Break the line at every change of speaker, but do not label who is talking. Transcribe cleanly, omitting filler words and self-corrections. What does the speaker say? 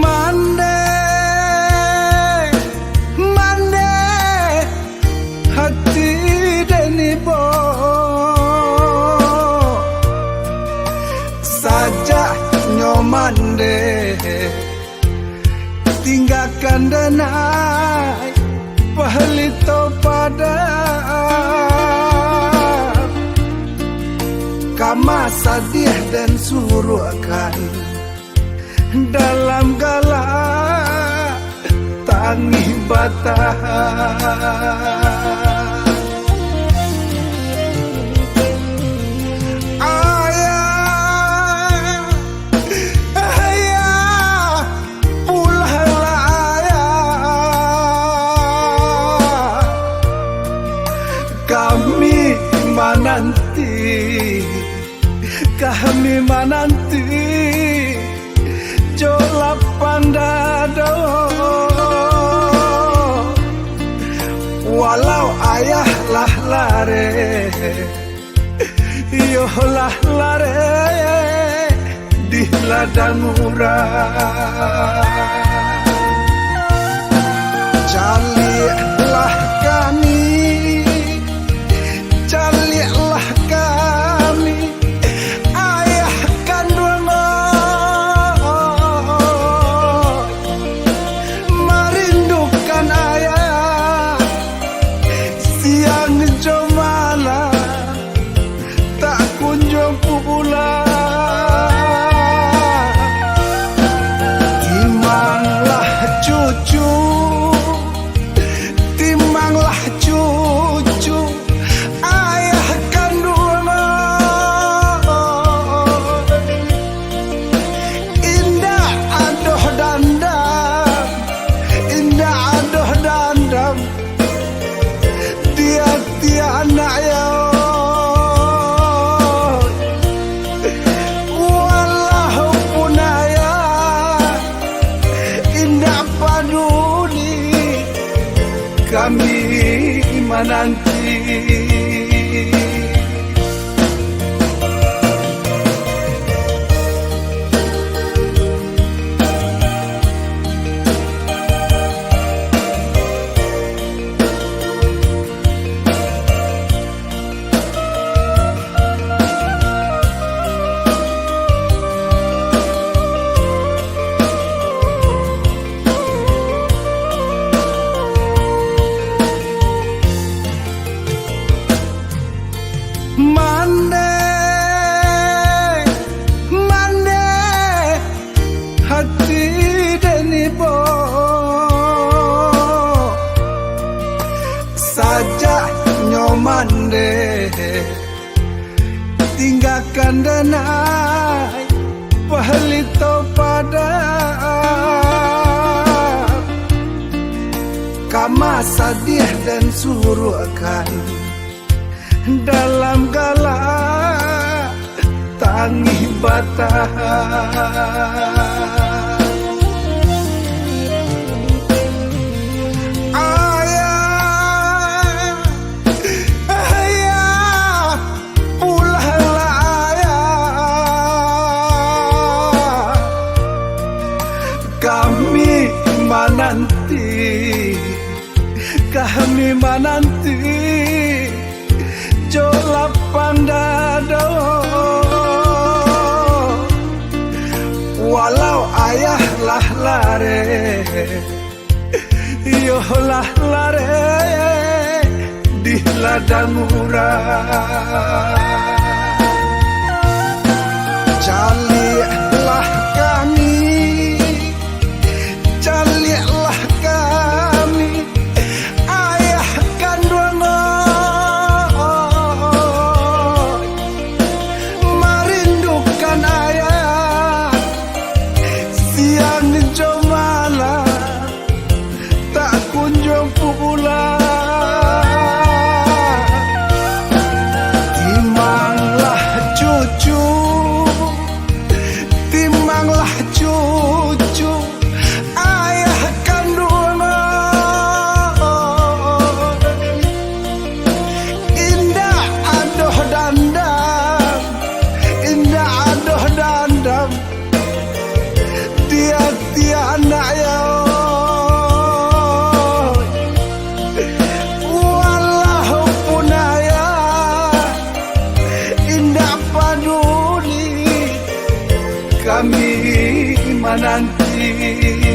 Mande, mande hati deni bo saja nyomande tinggalkan denai pahalito pada kama sadih dan suruhkan dalam gala tangi batah ayah ayah pulanglah ayah kami menanti jolap pandado walau ayah lah lare yolah lare di ladang murah calilah kami calilah kami ayah kandung merindukan ayah siang jomala tak kunjung pulang timanglah cucu timanglah cucu ayah kandung indah adoh dandam indah adoh dandam dia anak ya walaupun ayah indah paduli kami menanti mande mande hati deni bo saja nyomande tinggalkan denai pahalito pada kama sadih dan suruhkan dalam gala tangi batah ayah ayah pulanglah ayah kami menanti jolap pandado walau ayah lah lare yolah lare di ladang murah calilah kami calilah kami ayah kandung merindukan ayah siang jomala tak kunjung pulang timanglah cucu hati